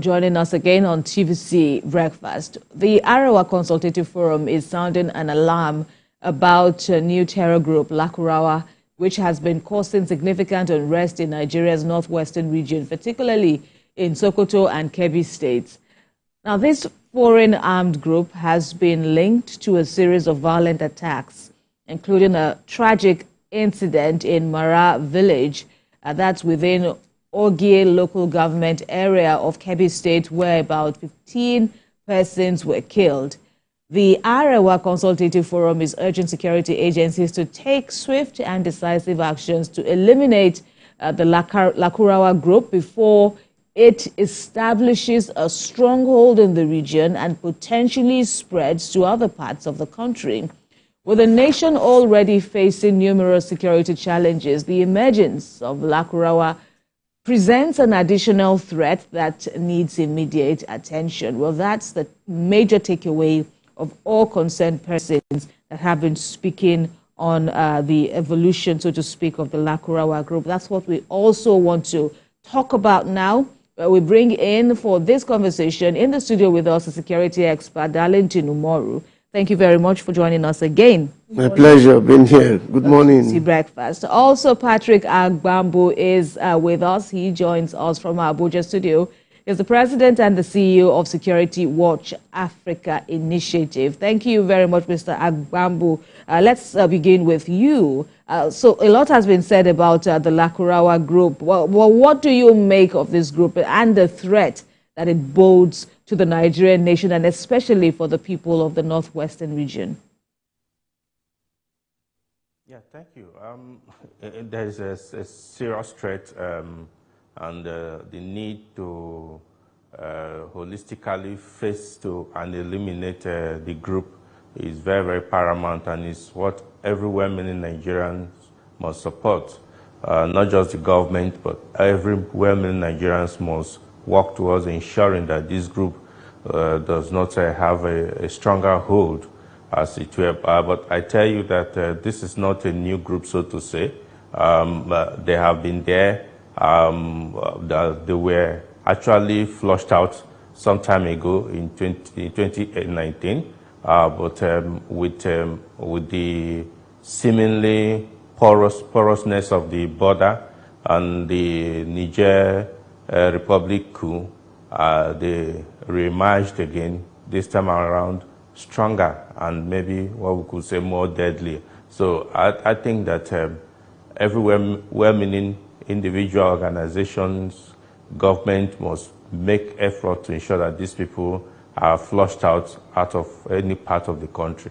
Joining us again on TVC Breakfast. The Arewa Consultative Forum is sounding an alarm about a new terror group, Lakurawa, which has been causing significant unrest in Nigeria's northwestern region, particularly in Sokoto and Kebbi states. Now, this foreign armed group has been linked to a series of violent attacks, including a tragic incident in Mara village, that's within Ogie local government area of Kebbi State, where about 15 persons were killed. The Arewa Consultative Forum is urging security agencies to take swift and decisive actions to eliminate the Lakurawa group before it establishes a stronghold in the region and potentially spreads to other parts of the country. With the nation already facing numerous security challenges, the emergence of Lakurawa presents an additional threat that needs immediate attention. Well, that's the major takeaway of all concerned persons that have been speaking on the evolution, so to speak, of the Lakurawa group. That's what we also want to talk about now. We bring in for this conversation in the studio with us a security expert, Darlington Umoru. Thank you very much for joining us again. My pleasure being here. Good morning. TVC Breakfast. Also, Patrick Agbambu is with us. He joins us from our Abuja studio. He's the president and the CEO of Security Watch Africa Initiative. Thank you very much, Mr. Agbambu. Let's begin with you. So a lot has been said about the Lakurawa group. Well, what do you make of this group and the threat that it bodes to the Nigerian nation, and especially for the people of the northwestern region? Yeah, thank you. There is a serious threat, and the need to holistically face to and eliminate the group is very, very paramount, and is what every well-meaning Nigerian must support. Not just the government, but every well-meaning Nigerians must work towards ensuring that this group does not have a stronger hold, as it were. But I tell you that this is not a new group, so to say. They have been there. They were actually flushed out some time ago in 2019, but with the seemingly porousness of the border and the Niger Republic coup, they re-emerged again, this time around stronger and maybe what we could say more deadly. So I think that every well-meaning individual, organizations, government must make effort to ensure that these people are flushed out of any part of the country.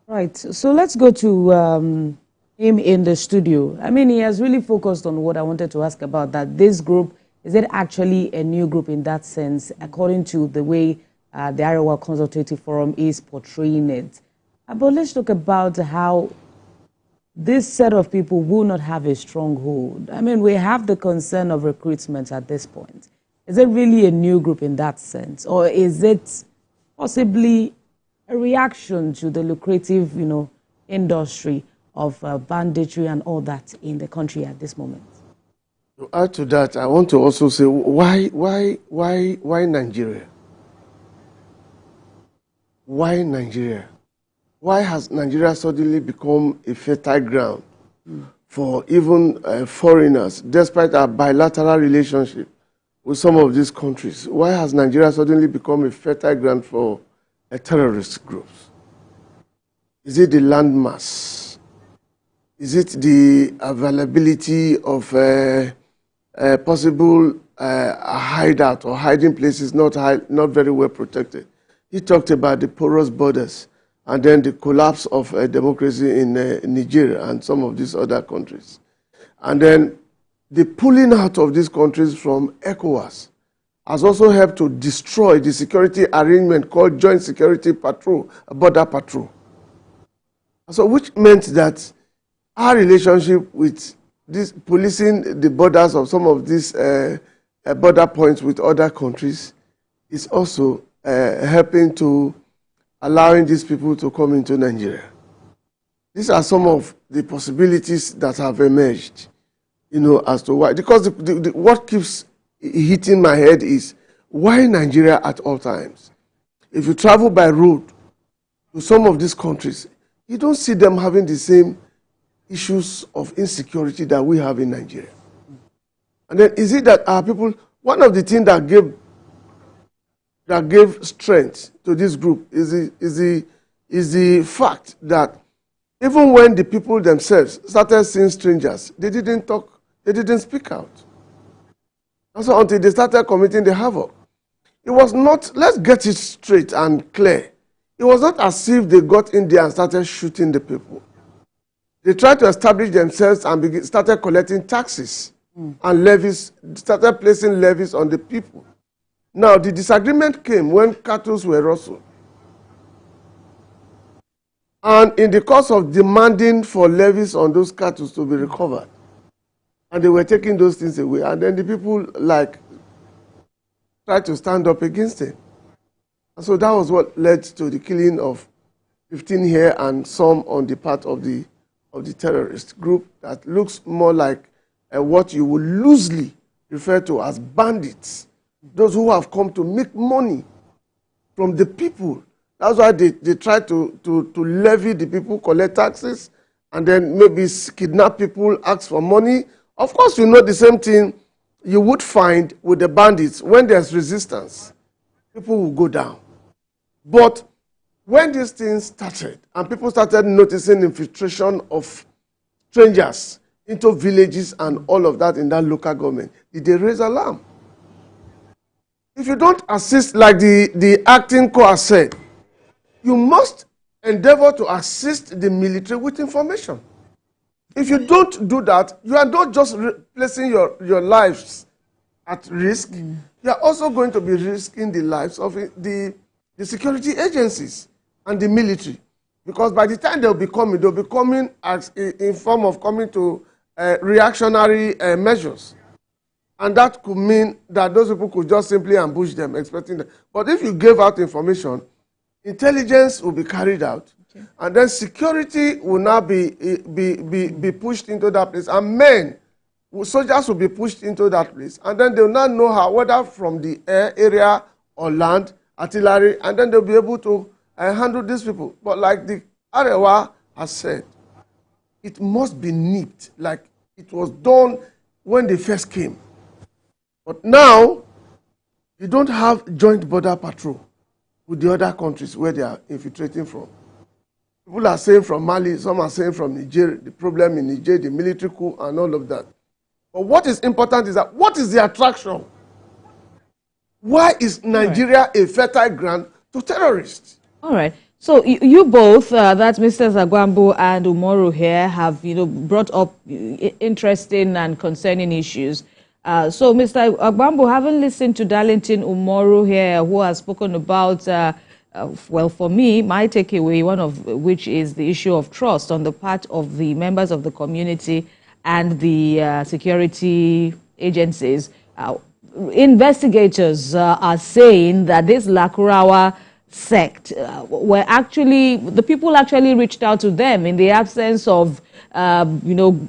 Right. So let's go to him in the studio. I mean, he has really focused on what I wanted to ask about, that this group, is it actually a new group in that sense, according to the way the Arewa Consultative Forum is portraying it? But let's talk about how this set of people will not have a stronghold. I mean, we have the concern of recruitment at this point. Is it really a new group in that sense? Or is it possibly a reaction to the lucrative, industry of banditry and all that in the country at this moment? To add to that, I want to also say, why Nigeria? Why Nigeria? Why has Nigeria suddenly become a fertile ground for even foreigners, despite our bilateral relationship with some of these countries? Why has Nigeria suddenly become a fertile ground for terrorist groups? Is it the landmass? Is it the availability of possible hideout or hiding places not very well protected? He talked about the porous borders and then the collapse of democracy in Nigeria and some of these other countries. And then the pulling out of these countries from ECOWAS has also helped to destroy the security arrangement called Joint Security Patrol, Border Patrol. So which meant that our relationship with this policing the borders of some of these border points with other countries is also helping to allowing these people to come into Nigeria. These are some of the possibilities that have emerged, as to why. Because what keeps hitting my head is, why Nigeria at all times? If you travel by road to some of these countries, you don't see them having the same issues of insecurity that we have in Nigeria. And then is it that our people, one of the things that gave strength to this group is the fact that even when the people themselves started seeing strangers, they didn't talk, they didn't speak out. And so until they started committing the havoc. It was not, let's get it straight and clear. It was not as if they got in there and started shooting the people. They tried to establish themselves and started collecting taxes and levies, started placing levies on the people. Now, the disagreement came when cattle were rustled. And in the course of demanding for levies on those cattle to be recovered, and they were taking those things away, and then the people tried to stand up against it. And so that was what led to the killing of 15 here and some on the part of the terrorist group that looks more like what you would loosely refer to as bandits. Those who have come to make money from the people. That's why they try to levy the people, collect taxes, and then maybe kidnap people, ask for money. Of course, you know the same thing you would find with the bandits. When there's resistance, people will go down. But when these things started, and people started noticing infiltration of strangers into villages and all of that in that local government, did they raise alarm? If you don't assist, like the acting court said, you must endeavor to assist the military with information. If you don't do that, you are not just placing your lives at risk, you are also going to be risking the lives of the security agencies and the military. Because by the time they'll be coming as in form of coming to reactionary measures. And that could mean that those people could just simply ambush them, expecting them. But if you gave out information, intelligence will be carried out, and then security will now be pushed into that place, and soldiers will be pushed into that place, and then they will not know how, whether from the air area or land, artillery, and then they'll be able to handle these people. But like the Arewa has said, it must be nipped, like it was done when they first came. But now, you don't have joint border patrol with the other countries where they are infiltrating from. People are saying from Mali, some are saying from Niger, the problem in Niger, the military coup and all of that. But what is important is that, what is the attraction? Why is Nigeria a fertile ground to terrorists? All right. So you both, that's Mr. Zagwambo and Umoru here, have brought up interesting and concerning issues. So, Mr. Agbambo, having listened to Darlington Umoru here, who has spoken about, well, for me, my takeaway, one of which is the issue of trust on the part of the members of the community and the security agencies. Investigators are saying that this Lakurawa sect were actually, the people actually reached out to them in the absence of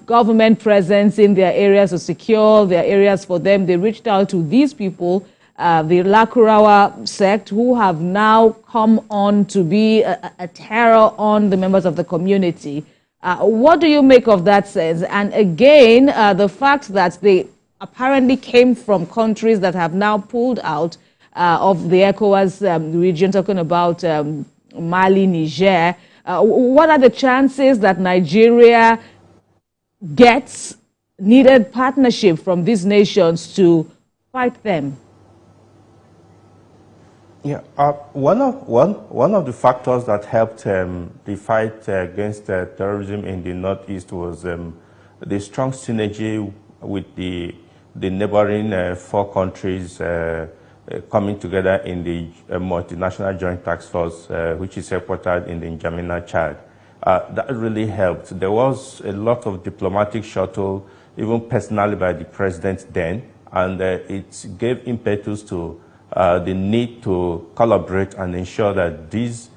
government presence in their areas to secure their areas for them. They reached out to these people, the Lakurawa sect, who have now come on to be a terror on the members of the community. What do you make of that sense? And again, the fact that they apparently came from countries that have now pulled out of the ECOWAS region, talking about Mali, Niger. What are the chances that Nigeria gets needed partnership from these nations to fight them? Yeah, one of the factors that helped the fight against terrorism in the Northeast was the strong synergy with the neighboring 4 countries coming together in the multinational joint task force, which is headquartered in the N'Djamena, Chad. That really helped. There was a lot of diplomatic shuttle, even personally by the president then, and it gave impetus to the need to collaborate and ensure that these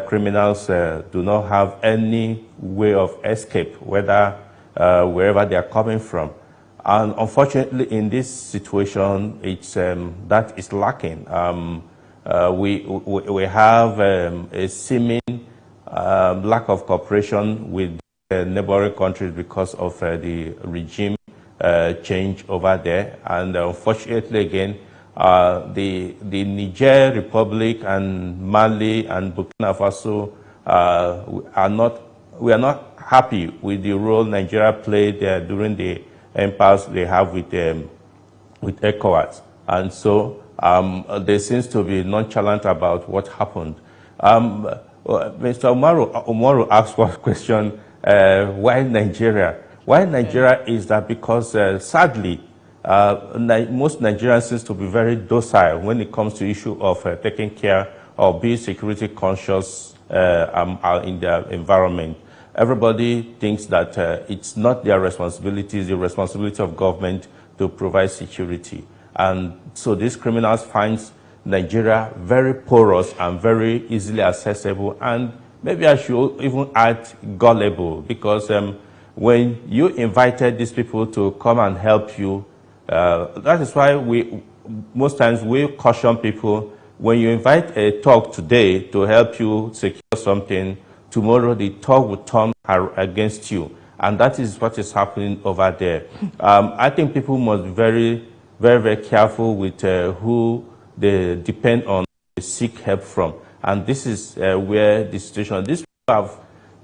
criminals do not have any way of escape, whether wherever they are coming from. And unfortunately, in this situation, it's, that is lacking. We have a seeming lack of cooperation with neighboring countries because of the regime change over there. And unfortunately, again, the Niger Republic and Mali and Burkina Faso we are not happy with the role Nigeria played during the impasse they have with ECOWAS. And so there seems to be nonchalant about what happened. Mr. Umaru asked one question, why Nigeria? Why Nigeria is that because, sadly, most Nigerians seem to be very docile when it comes to issue of taking care or being security conscious in their environment. Everybody thinks that it's not their responsibility, it's the responsibility of government to provide security. And so these criminals find Nigeria very porous and very easily accessible, and maybe I should even add gullible, because when you invited these people to come and help you, that is why most times we caution people, when you invite a talk today to help you secure something, tomorrow the talk will turn against you. And that is what is happening over there. I think people must be very, very, very careful with who they depend on, they seek help from. And this is where the situation, these people have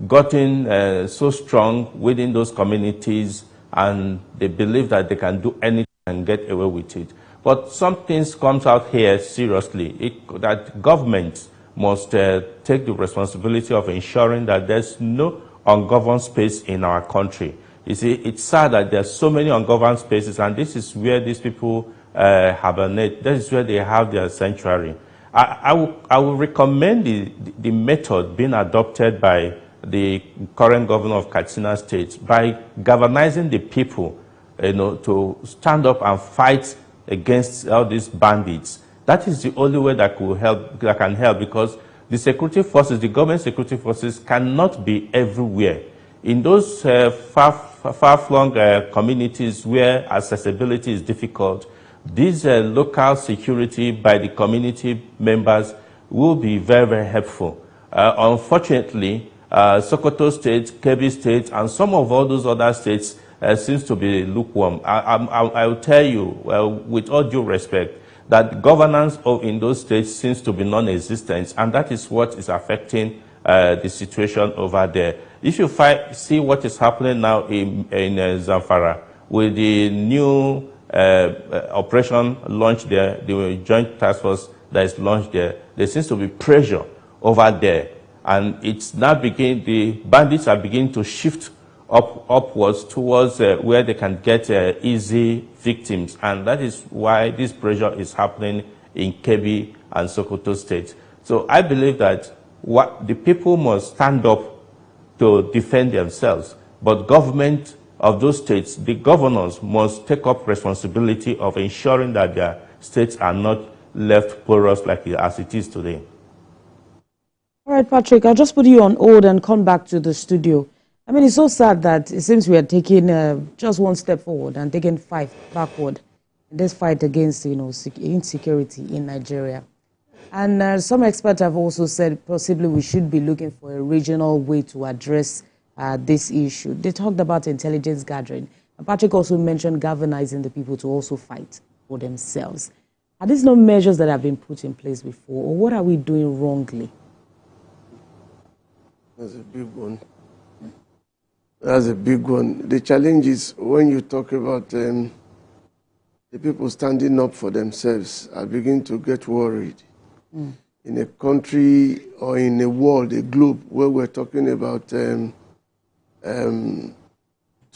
gotten so strong within those communities, and they believe that they can do anything and get away with it. But some things comes out here seriously, that government must take the responsibility of ensuring that there's no ungoverned space in our country. You see, it's sad that there's so many ungoverned spaces, and this is where these people hibernate. This is where they have their sanctuary. I will recommend the method being adopted by the current governor of Katsina State, by galvanizing the people, to stand up and fight against all these bandits. That is the only way that can help, because the security forces, the government security forces, cannot be everywhere. In those far-flung communities where accessibility is difficult, this local security by the community members will be very, very helpful. Unfortunately, Sokoto State, Kebbi State, and some of all those other states seems to be lukewarm. I will tell you, with all due respect, that governance in those states seems to be non-existent, and that is what is affecting the situation over there. If you see what is happening now in Zamfara, with the new operation launched there, the joint task force that is launched there seems to be pressure over there. And it's now the bandits are beginning to shift upwards towards where they can get easy victims. And that is why this pressure is happening in Kebbi and Sokoto State. So I believe that the people must stand up to defend themselves. But government of those states, the governors, must take up responsibility of ensuring that their states are not left porous as it is today. All right, Patrick, I'll just put you on hold and come back to the studio. I mean, it's so sad that it seems we are taking just one step forward and taking 5 backward in this fight against, insecurity in Nigeria. And some experts have also said possibly we should be looking for a regional way to address this issue. They talked about intelligence gathering. And Patrick also mentioned galvanizing the people to also fight for themselves. Are these not measures that have been put in place before, or what are we doing wrongly? That's a big one. That's a big one. The challenge is when you talk about the people standing up for themselves, I begin to get worried. In a country or in a world, a globe, where we're talking about too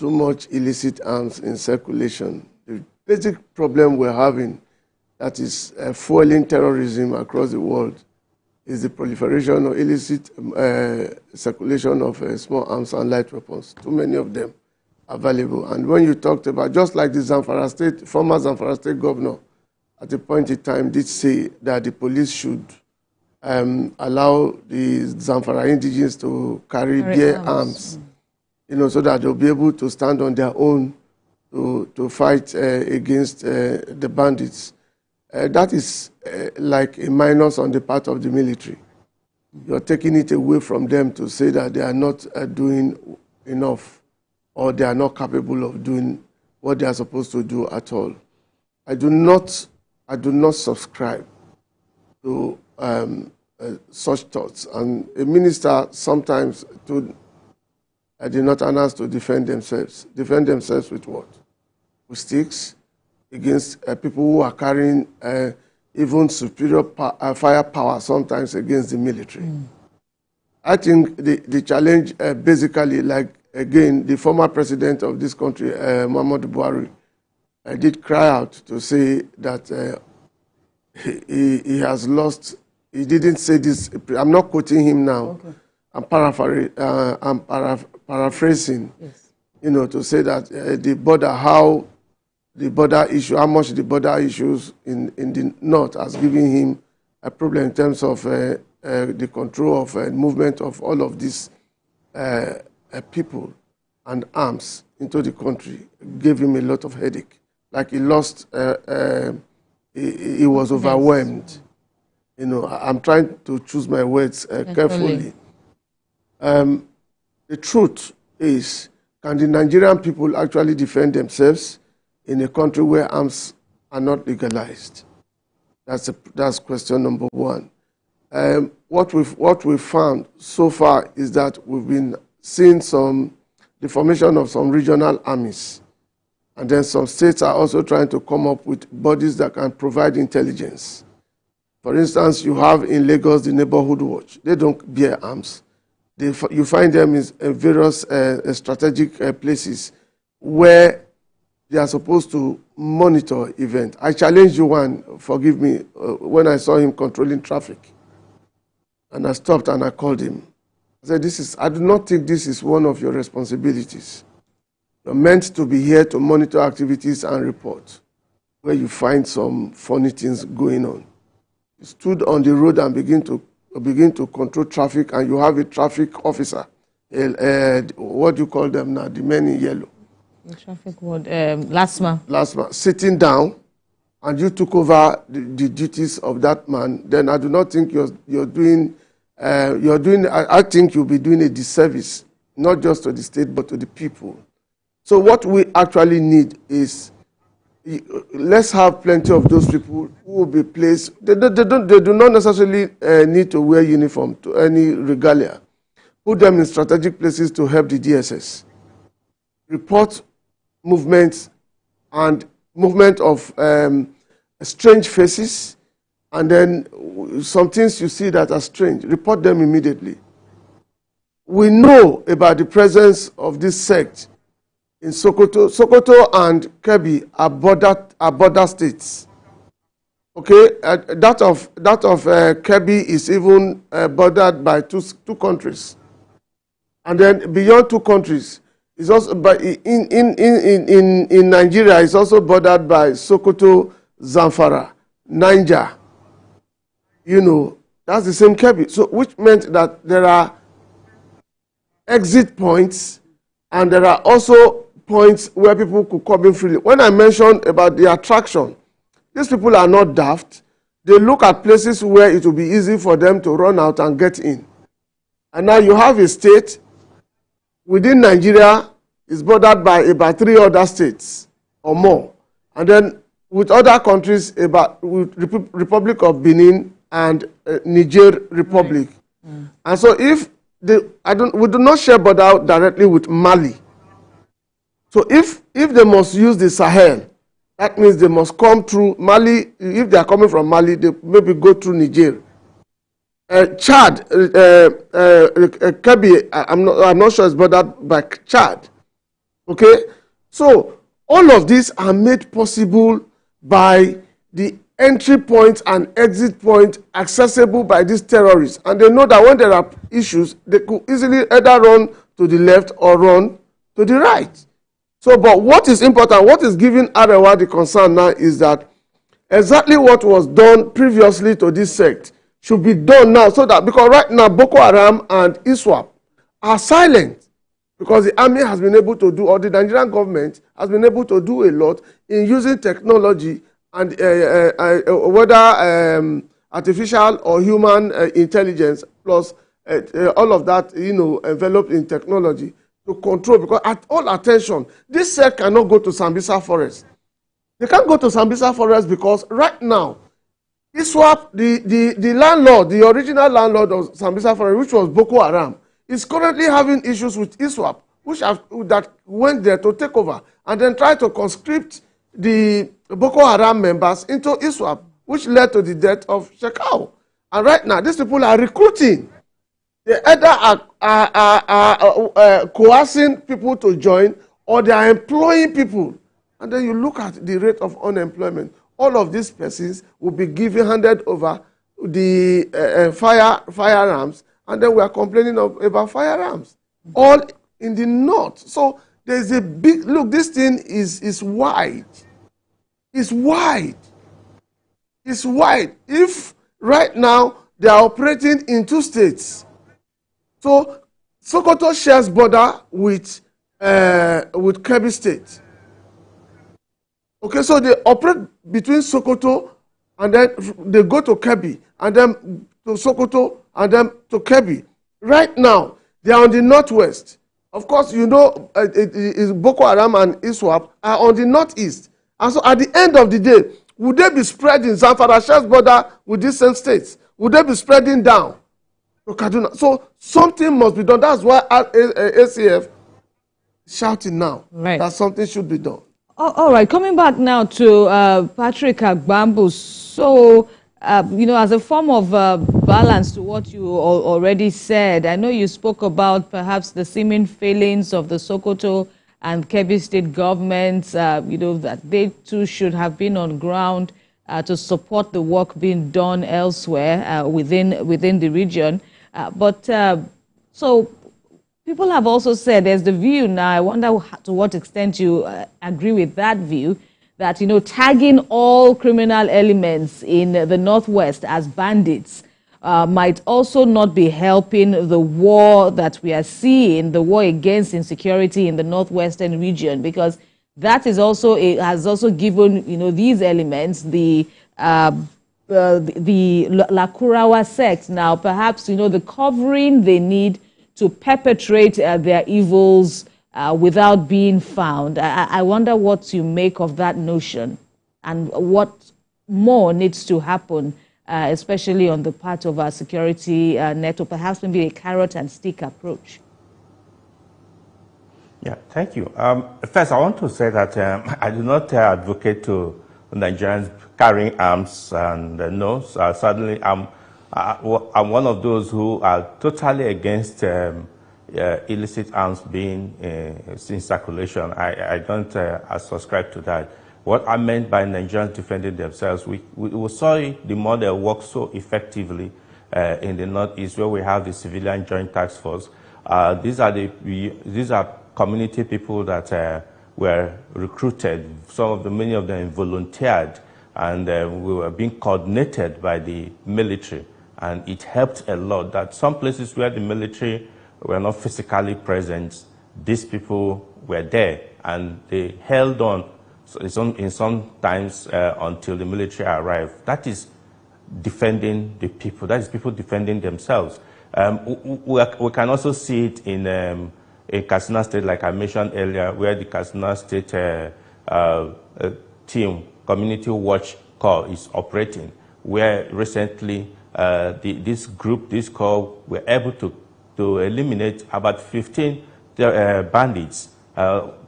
much illicit arms in circulation, the basic problem we're having that is fueling terrorism across the world is the proliferation of illicit circulation of small arms and light weapons. Too many of them available. And when you talked about, just like the Zamfara State, former Zamfara State governor, at a point in time did say that the police should allow the Zamfara indigenes to carry their arms, so that they'll be able to stand on their own to fight against the bandits. That is like a minus on the part of the military. You're taking it away from them to say that they are not doing enough, or they are not capable of doing what they are supposed to do at all. I do not subscribe to such thoughts. And a minister sometimes told the Northerners to defend themselves. Defend themselves with what? With sticks against people who are carrying even superior firepower sometimes against the military. I think the challenge basically, like again, the former president of this country, Muhammadu Buhari, did cry out to say that he has lost. He didn't say this. I'm not quoting him now. Okay. I'm paraphrasing. Yes. You know, to say that the border, how much the border issues in the north has given him a problem in terms of the control of movement of all of these people and arms into the country, gave him a lot of headache. Like he lost, he was overwhelmed. You know, I'm trying to choose my words carefully. The truth is, can the Nigerian people actually defend themselves in a country where arms are not legalized? That's question number one. What we've found so far is that we've been seeing the formation of some regional armies. And then some states are also trying to come up with bodies that can provide intelligence. For instance, you have in Lagos the Neighborhood Watch. They don't bear arms. You find them in various strategic places where they are supposed to monitor events. I challenged you one, forgive me, when I saw him controlling traffic. And I stopped and I called him. I said, I do not think this is one of your responsibilities. You're meant to be here to monitor activities and report where you find some funny things going on. You stood on the road and begin to control traffic, and you have a traffic officer. What do you call them now? The men in yellow. The traffic ward, LASMA, sitting down, and you took over the duties of that man. Then I do not think you're doing. I think you'll be doing a disservice, not just to the state but to the people. So what we actually need is, let's have plenty of those people who will be placed. They do not necessarily need to wear uniform, to any regalia. Put them in strategic places to help the DSS. Report movements and movement of strange faces, and then some things you see that are strange, report them immediately. We know about the presence of this sect in Sokoto. Sokoto and Kebbi are border states. Okay, that of Kebbi is even bordered by two countries, and then beyond two countries is also in Nigeria is also bordered by Sokoto, Zamfara, Niger. You know, that's the same Kebbi. So which meant that there are exit points, and there are also points where people could come in freely. When I mentioned about the attraction, these people are not daft. They look at places where it will be easy for them to run out and get in. And now you have a state within Nigeria is bordered by about 3 other states or more. And then with other countries, with Republic of Benin and Niger Republic. Right. And so if we do not share border directly with Mali. So if they must use the Sahel, that means they must come through Mali. If they are coming from Mali, they maybe go through Niger. Chad, Kebbi, I'm not sure it's bordered by Chad. Okay? So all of these are made possible by the entry point and exit point accessible by these terrorists. And they know that when there are issues, they could easily either run to the left or run to the right. So, but what is important, what is giving Arewa the concern now is that exactly what was done previously to this sect should be done now, so that, because right now Boko Haram and ISWAP are silent. because the army has been able to do, or the Nigerian government has been able to do a lot in using technology and whether artificial or human intelligence, plus all of that, enveloped in technology to control. Because at all attention, this cell cannot go to Sambisa Forest. They can't go to Sambisa Forest because right now, ISWAP, the landlord, the original landlord of Sambisa Forest, which was Boko Haram, is currently having issues with ISWAP, that went there to take over and then try to conscript the Boko Haram members into ISWAP, which led to the death of Shekau. And right now, these people are recruiting. They either are coercing people to join, or they are employing people. And then you look at the rate of unemployment. All of these persons will be handed over the firearms, and then we are complaining about firearms, all in the north. So there's a big, look, this thing is wide. It's wide. It's wide. If right now they are operating in 2 states, so Sokoto shares border with Kebbi State. Okay, so they operate between Sokoto, and then they go to Kebbi, and then to Sokoto, and then to Kebbi. Right now, they are on the northwest. Of course, Boko Haram and ISWAP are on the northeast. And so at the end of the day, would they be spreading Zamfara shares border with these same states? Would they be spreading down to Kaduna? So something must be done. That's why ACF is shouting now that something should be done. All right, coming back now to Patrick Agbambu. So, as a form of balance to what you already said, I know you spoke about perhaps the seeming failings of the Sokoto and Kebbi state governments, that they too should have been on ground to support the work being done elsewhere within the region. So people have also said there's the view now, I wonder to what extent you agree with that view, that, tagging all criminal elements in the Northwest as bandits might also not be helping the war that we are seeing, the war against insecurity in the Northwestern region, because that is also, has also given, these elements, the Lakurawa sect now, perhaps, the covering they need to perpetrate their evils without being found. I wonder what you make of that notion, and what more needs to happen, especially on the part of our security net, or perhaps maybe a carrot and stick approach. Yeah, thank you. First, I want to say that I do not advocate to Nigerians carrying arms, and certainly I'm one of those who are totally against illicit arms being in circulation. I don't subscribe to that. What I meant by Nigerians defending themselves, we saw the model work so effectively in the Northeast, where we have the Civilian Joint Task Force. These are community people that were recruited. Many of them volunteered, and we were being coordinated by the military. And it helped a lot that some places where the military were not physically present, these people were there, and they held on in some times until the military arrived. That is defending the people. That is people defending themselves. We can also see it in Katsina State, like I mentioned earlier, where the Katsina State team, Community Watch Corps, is operating, where recently this corps were able to eliminate about 15 bandits,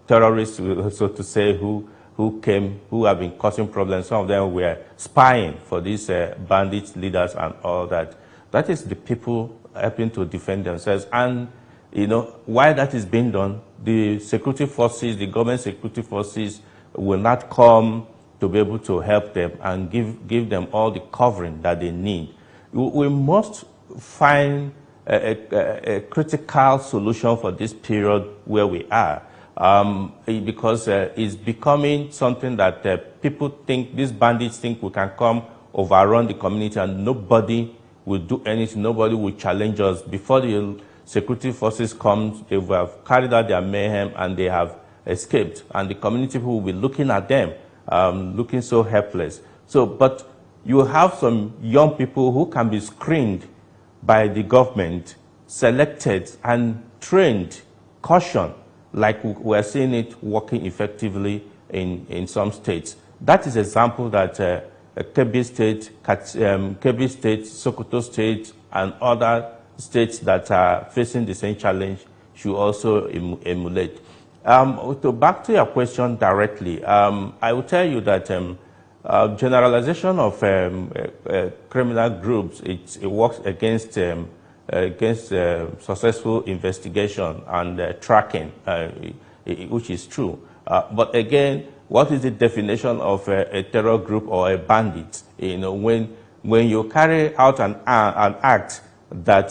terrorists, so to say, who have been causing problems. Some of them were spying for these bandit leaders and all that. That is the people helping to defend themselves. And while that is being done, the security forces, the government security forces, will not come to be able to help them and give them all the covering that they need. We must find a critical solution for this period where we are, because it's becoming something that people think, these bandits think we can come overrun the community and nobody will do anything, nobody will challenge us. Before security forces come, they will have carried out their mayhem and they have escaped. And the community people will be looking at them, looking so helpless. So, but you have some young people who can be screened by the government, selected and trained, cautioned, like we're seeing it working effectively in some states. That is an example that Kebbi State, Sokoto State, and other states that are facing the same challenge should also emulate. Back to your question directly, I will tell you that generalization of criminal groups, it works against successful investigation and tracking, which is true. But again, what is the definition of a terror group or a bandit? You know, when you carry out an act that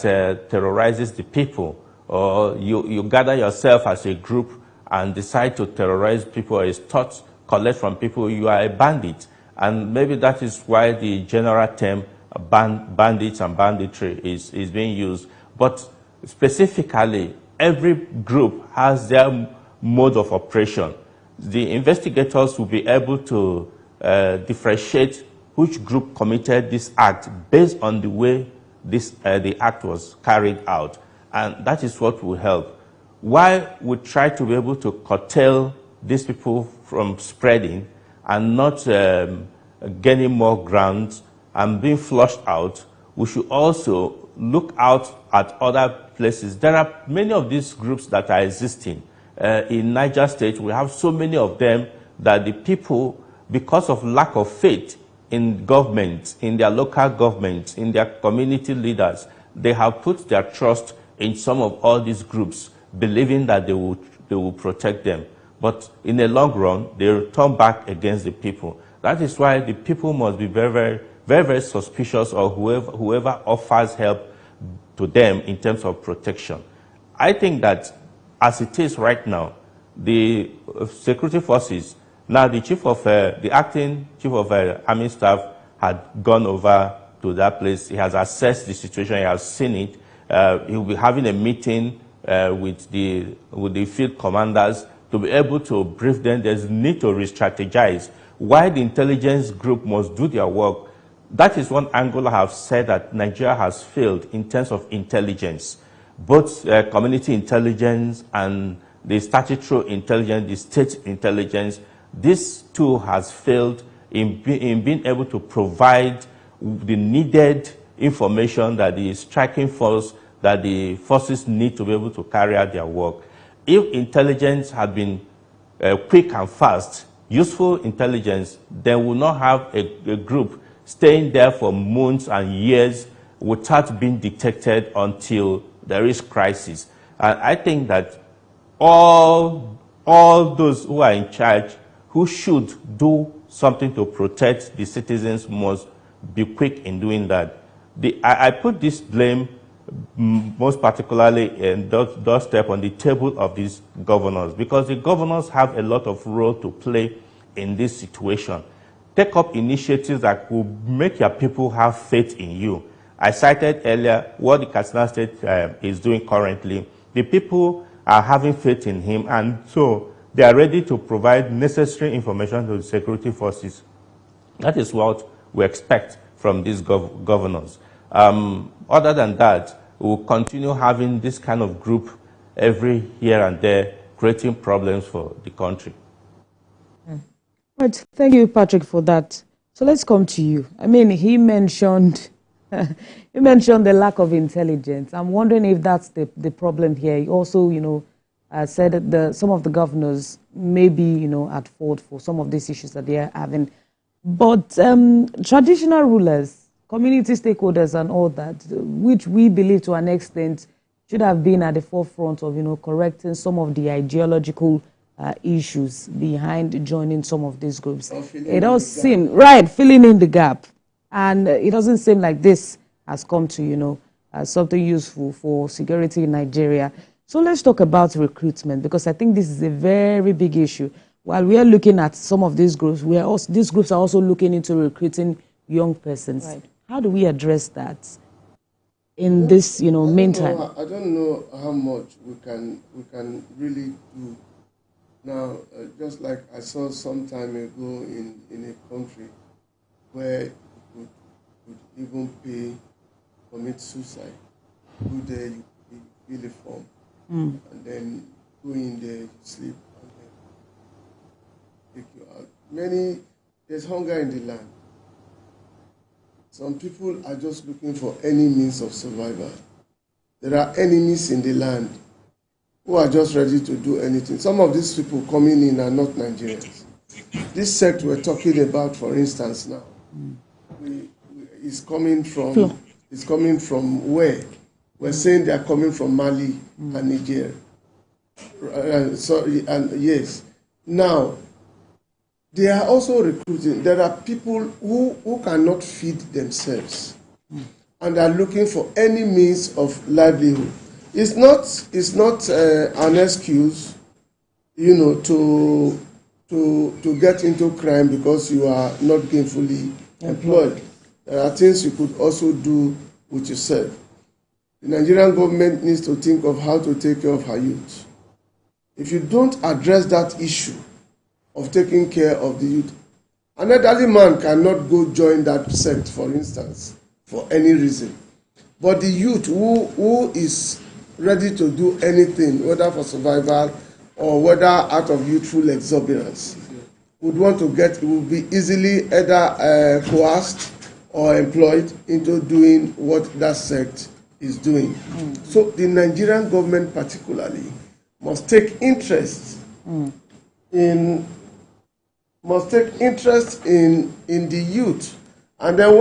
terrorizes the people, or you gather yourself as a group and decide to terrorize people or extort, collect from people, you are a bandit. And maybe that is why the general term bandits and banditry is being used. But specifically, every group has their mode of operation. The investigators will be able to differentiate which group committed this act based on the way the act was carried out. And that is what will help. While we try to be able to curtail these people from spreading and not gaining more ground and being flushed out, we should also look out at other places. There are many of these groups that are existing. In Niger State, we have so many of them that the people, because of lack of faith in government, in their local government, in their community leaders, they have put their trust in some of all these groups, believing that they will protect them. But in the long run, they will turn back against the people. That is why the people must be very, very suspicious of whoever offers help to them in terms of protection. I think that as it is right now, the security forces, now the acting chief of army staff had gone over to that place. He has assessed the situation, he has seen it. He will be having a meeting with the field commanders to be able to brief them. There's need to re-strategize. Why the intelligence group must do their work. That is one angle I have said that Nigeria has failed in terms of intelligence. Both community intelligence and the statutory intelligence, the state intelligence, this too has failed in being able to provide the needed information that the striking force, that the forces need to be able to carry out their work. If intelligence had been quick and fast, useful intelligence, then we will not have a group staying there for months and years without being detected until there is crisis. And I think that all those who are in charge, who should do something to protect the citizens, must be quick in doing that. I put this blame most particularly in doorstep on the table of these governors, because the governors have a lot of role to play in this situation. Take up initiatives that will make your people have faith in you. I cited earlier what the Katsina State is doing currently. The people are having faith in him, and so they are ready to provide necessary information to the security forces. That is what we expect from these governors. Other than that, we will continue having this kind of group every here and there, creating problems for the country. Right. Thank you, Patrick, for that. So let's come to you. I mean, he mentioned the lack of intelligence. I'm wondering if that's the problem here. He also, said that some of the governors may be, at fault for some of these issues that they are having. But traditional rulers, community stakeholders and all that, which we believe to an extent should have been at the forefront of, correcting some of the ideological issues behind joining some of these groups. It does seem, right, filling in the gap. And it doesn't seem like this has come to, something useful for security in Nigeria. So let's talk about recruitment, because I think this is a very big issue. While we are looking at some of these groups, these groups are also looking into recruiting young persons. Right. How do we address that? in this, meantime? I don't know how much we can really do now. Just like I saw some time ago in a country where you could even commit suicide. Go there, you fill a form, and then go in there, you sleep, and then take you out. There's hunger in the land. Some people are just looking for any means of survival. There are enemies in the land who are just ready to do anything. Some of these people coming in are not Nigerians. This sect we're talking about, for instance, now, is coming from where? We're saying they are coming from Mali and Niger. Yes. Now, they are also recruiting. There are people who cannot feed themselves and are looking for any means of livelihood. It's not an excuse, to get into crime because you are not gainfully employed. There are things you could also do with yourself. The Nigerian government needs to think of how to take care of her youth. If you don't address that issue of taking care of the youth, an elderly man cannot go join that sect, for instance, for any reason. But the youth who is ready to do anything, whether for survival or whether out of youthful exuberance, would be easily either coerced or employed into doing what that sect is doing. So the Nigerian government particularly must take interest in the youth. And then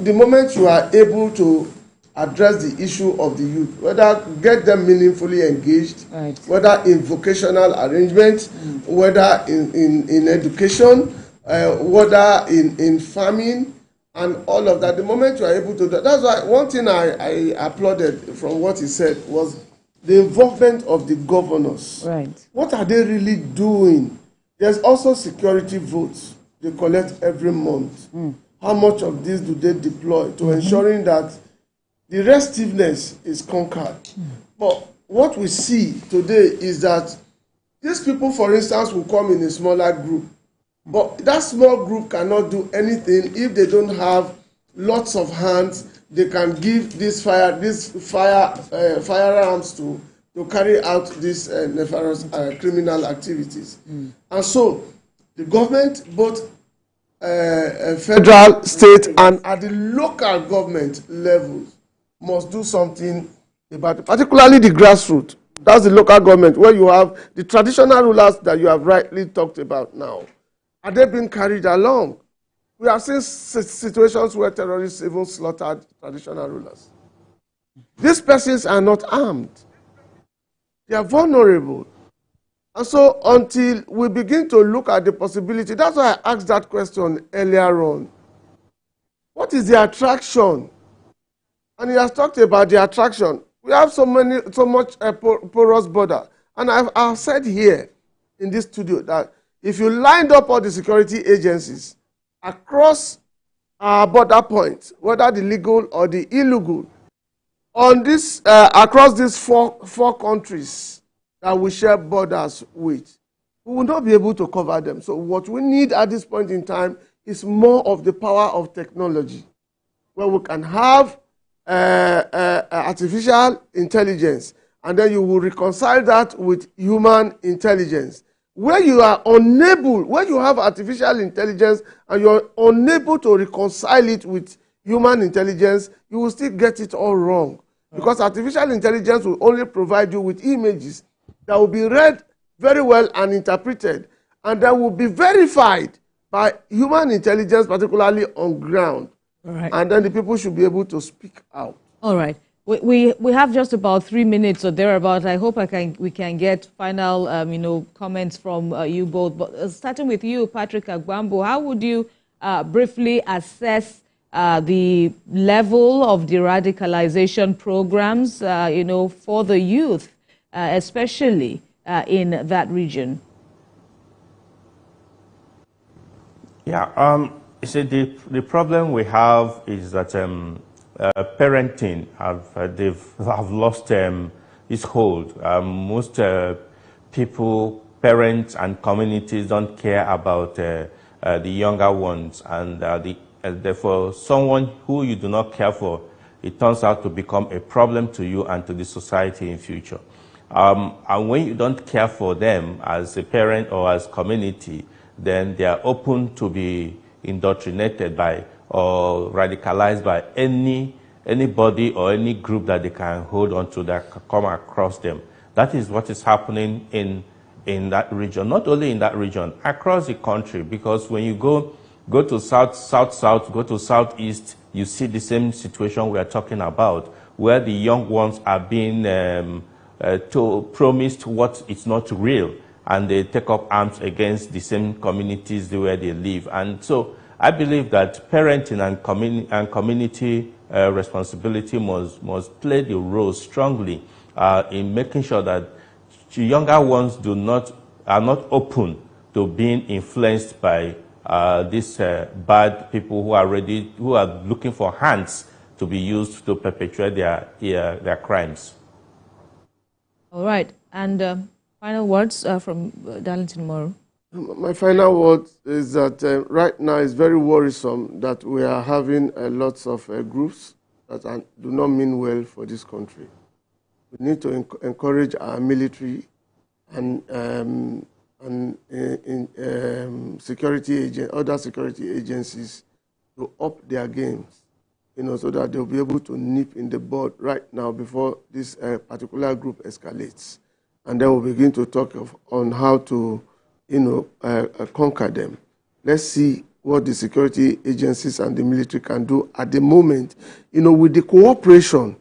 the moment you are able to address the issue of the youth, whether get them meaningfully engaged, right, whether in vocational arrangements, whether in education, whether in farming, and all of that, the moment you are able to do, that's why one thing I applauded from what he said was the involvement of the governors. Right. What are they really doing? There's also security votes they collect every month. How much of this do they deploy to ensuring that the restiveness is conquered? But what we see today is that these people, for instance, will come in a smaller group. But that small group cannot do anything if they don't have lots of hands they can give these firearms to carry out these nefarious criminal activities. And so the government, both federal, state, and at the local government levels, must do something about it, particularly the grassroots. That's the local government, where you have the traditional rulers that you have rightly talked about now. Are they being carried along? We have seen situations where terrorists even slaughtered traditional rulers. These persons are not armed. They are vulnerable. And so until we begin to look at the possibility, that's why I asked that question earlier on. What is the attraction? And he has talked about the attraction. We have so much porous border. And I've said here in this studio that if you lined up all the security agencies across our border points, whether the legal or the illegal, on this across these four countries that we share borders with, we will not be able to cover them. So what we need at this point in time is more of the power of technology, where we can have artificial intelligence, and then you will reconcile that with human intelligence. Where you are unable, where you have artificial intelligence and you are unable to reconcile it with human intelligence, you will still get it all wrong. Because artificial intelligence will only provide you with images that will be read very well and interpreted, and that will be verified by human intelligence, particularly on ground. All right. And then the people should be able to speak out. All right. We have just about 3 minutes or thereabouts. I hope we can get final comments from you both. But starting with you, Patrick Agbambo, how would you briefly assess the level of de-radicalization programs for the youth, especially in that region? Yeah. You see, the problem we have is that parenting have lost its hold. Most people, parents and communities don't care about the younger ones, and therefore someone who you do not care for, it turns out to become a problem to you and to the society in future. And when you don't care for them as a parent or as community, then they are open to be indoctrinated by or radicalized by anybody or any group that they can hold on to that come across them. That is what is happening in that region, not only in that region, across the country, because when you go to south, go to southeast, you see the same situation we are talking about, where the young ones are being promised what is not real, and they take up arms against the same communities where they live. And so I believe that parenting and community responsibility must play the role strongly in making sure that the younger ones are not open to being influenced by these bad people who are looking for hands to be used to perpetrate their crimes. All right. And final words from Darlington Moro. My final word is that right now it's very worrisome that we are having lots of groups that do not mean well for this country. We need to encourage our military and other security agencies to up their games, so that they'll be able to nip in the bud right now before this particular group escalates. And then we'll begin to talk on how to, conquer them. Let's see what the security agencies and the military can do at the moment, with the cooperation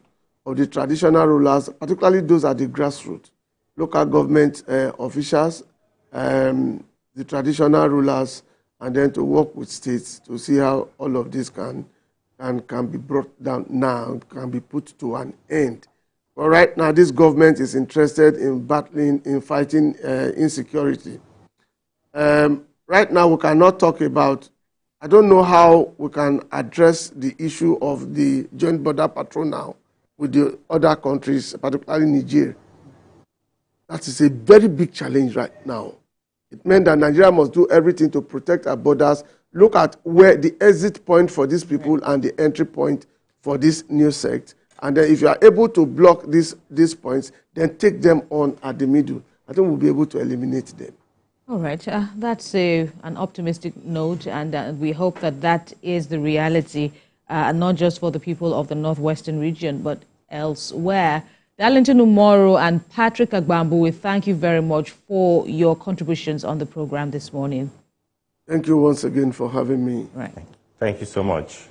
of the traditional rulers, particularly those at the grassroots, local government officials, the traditional rulers, and then to work with states to see how all of this can be brought down now, can be put to an end. But right now, this government is interested in fighting insecurity. Right now, we cannot talk about, I don't know how we can address the issue of the joint border patrol now with the other countries, particularly Niger. That is a very big challenge right now. It meant that Nigeria must do everything to protect our borders, look at where the exit point for these people and the entry point for this new sect. And then if you are able to block these points, then take them on at the middle. I think we'll be able to eliminate them. All right. That's an optimistic note, and we hope that is the reality, not just for the people of the Northwestern region, but elsewhere. Darlington Moro and Patrick Agbambu, we thank you very much for your contributions on the program this morning. Thank you once again for having me. Right. Thank you so much.